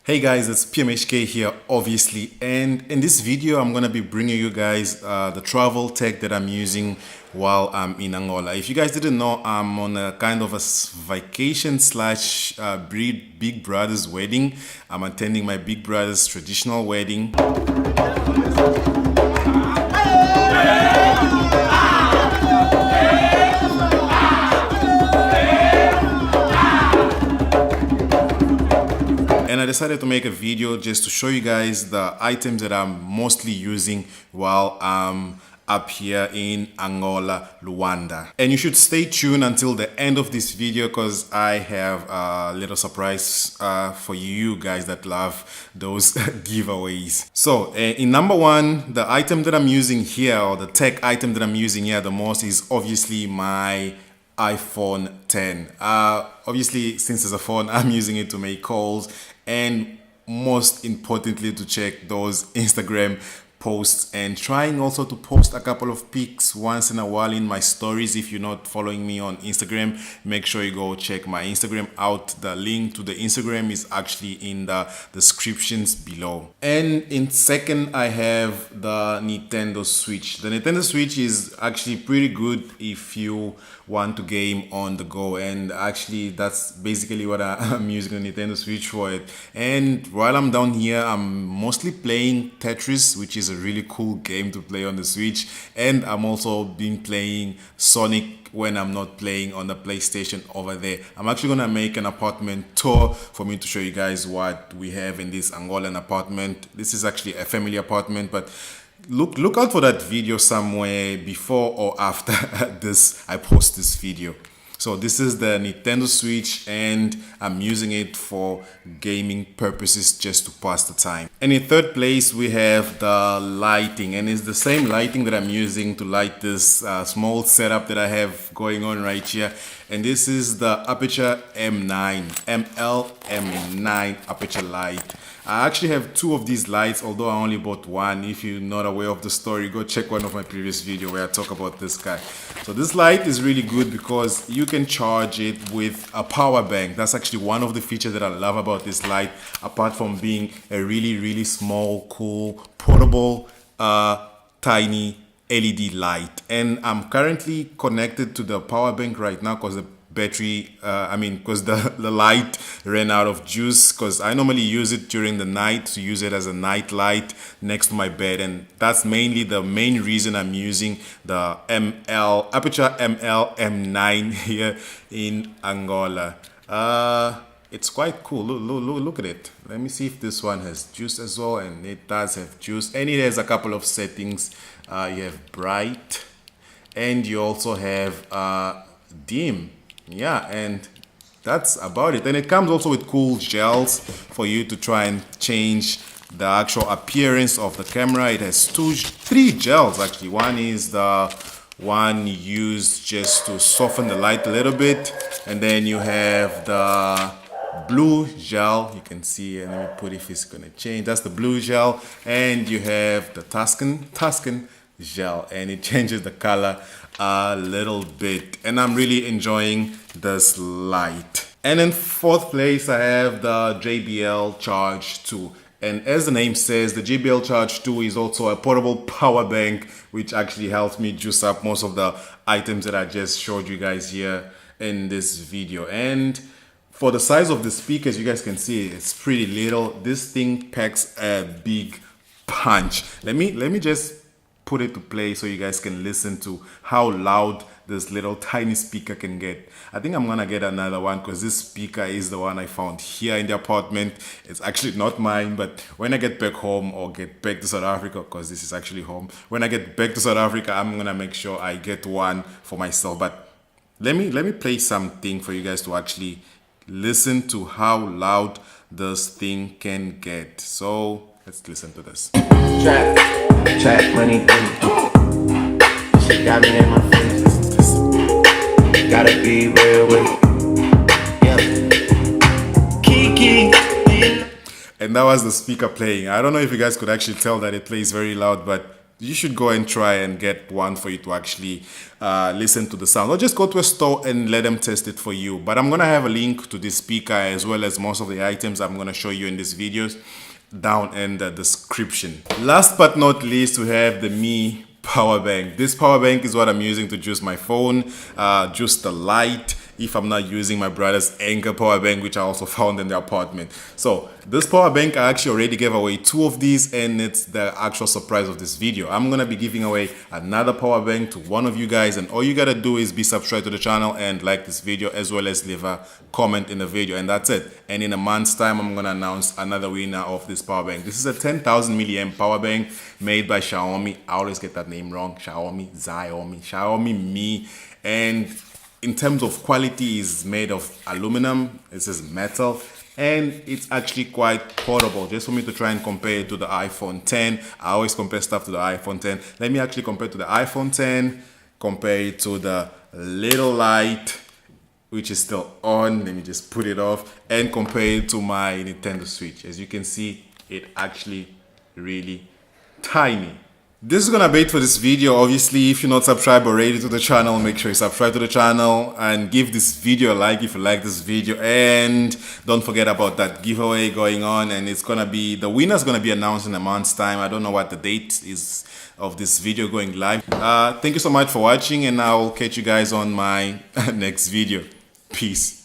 Hey guys, it's PMHK here, obviously, and in this video I'm gonna be bringing you guys the travel tech that I'm using while I'm in Angola. If you guys didn't know, I'm on a kind of a vacation slash big brother's wedding. I'm attending my big brother's traditional wedding. And I decided to make a video just to show you guys the items that I'm mostly using while I'm up here in Angola, Luanda. And you should stay tuned until the end of this video because I have a little surprise for you guys that love those giveaways. So in number one, the item that I'm using here, or the tech item that I'm using here the most, is obviously my iPhone 10. Obviously, since it's a phone, I'm using it to make calls and most importantly to check those Instagram posts, and trying also to post a couple of pics once in a while in my stories. If you're not following me on Instagram, make sure you go check my Instagram out. The link to the Instagram is actually in the descriptions below. And in second, I have the Nintendo Switch. The Nintendo Switch is actually pretty good if you want to game on the go, and actually that's basically what I'm using the Nintendo Switch for it. And while I'm down here, I'm mostly playing Tetris, which is a really cool game to play on the Switch, and I'm also been playing Sonic when I'm not playing on the PlayStation over there. I'm actually gonna make an apartment tour for me to show you guys what we have in this Angolan apartment. This is actually a family apartment, but look out for that video somewhere before or after I post this video. So this is the Nintendo Switch, and I'm using it for gaming purposes just to pass the time. And in third place, we have the lighting, and it's the same lighting that I'm using to light this small setup that I have going on right here. And this is the Aperture M9 Aperture light. I actually have two of these lights, although I only bought one. If you're not aware of the story, go check one of my previous videos where I talk about this guy. So this light is really good because you can charge it with a power bank. That's actually one of the features that I love about this light, apart from being a really small, cool, portable, tiny LED light. And I'm currently connected to the power bank right now because the battery, because the light ran out of juice, because I normally use it during the night to use it as a night light next to my bed, and that's mainly the main reason I'm using the Aperture M9 here in Angola. It's quite cool. Look at it. Let me see if this one has juice as well, and it does have juice, and it has a couple of settings. You have bright, and you also have dim. Yeah, and that's about it. And it comes also with cool gels for you to try and change the actual appearance of the camera. It has three gels actually. One is the one used just to soften the light a little bit, and then you have the blue gel. You can see, and let me put if it's gonna change. That's the blue gel, and you have the Tuscan gel, and it changes the color a little bit, and I'm really enjoying this light. And in fourth place, I have the JBL Charge 2, and as the name says, the JBL Charge 2 is also a portable power bank, which actually helps me juice up most of the items that I just showed you guys here in this video. And for the size of the speakers, you guys can see it's pretty little. This thing packs a big punch. Let me just put it to play so you guys can listen to how loud this little tiny speaker can get. I think I'm gonna get another one because this speaker is the one I found here in the apartment. It's actually not mine, but when I get back home or get back to South Africa, because this is actually home, when I get back to South Africa, I'm gonna make sure I get one for myself. But let me play something for you guys to actually listen to how loud this thing can get. So let's listen to this. Trap money, she got me in my face. Gotta be real with yeah. Kiki. And that was the speaker playing. I don't know if you guys could actually tell that it plays very loud, but you should go and try and get one for you to actually listen to the sound, or just go to a store and let them test it for you. But I'm gonna have a link to this speaker as well as most of the items I'm gonna show you in these videos down in the description. Last but not least, we have the Mi power bank. This power bank is what I'm using to juice my phone, juice the light, if I'm not using my brother's Anchor power bank, which I also found in the apartment. So this power bank, I actually already gave away 2 of these, and it's the actual surprise of this video. I'm gonna be giving away another power bank to one of you guys, and all you gotta do is be subscribed to the channel and like this video, as well as leave a comment in the video, and that's it. And in a month's time, I'm gonna announce another winner of this power bank. This is a 10,000 milliamp power bank made by Xiaomi. I always get that name wrong. Xiaomi Mi. And in terms of quality, is made of aluminum. This is metal, and it's actually quite portable. Just for me to try and compare it to the iPhone 10. I always compare stuff to the iPhone 10. Let me actually compare it to the iPhone 10, compare it to the little light, which is still on. Let me just put it off, and compare it to my Nintendo Switch. As you can see, it actually really tiny. This is gonna be it for this video. Obviously, if you're not subscribed already to the channel, make sure you subscribe to the channel and give this video a like if you like this video, and don't forget about that giveaway going on, and it's gonna be, the winner's gonna be announced in a month's time. I don't know what the date is of this video going live. Thank you so much for watching, and I'll catch you guys on my next video. Peace.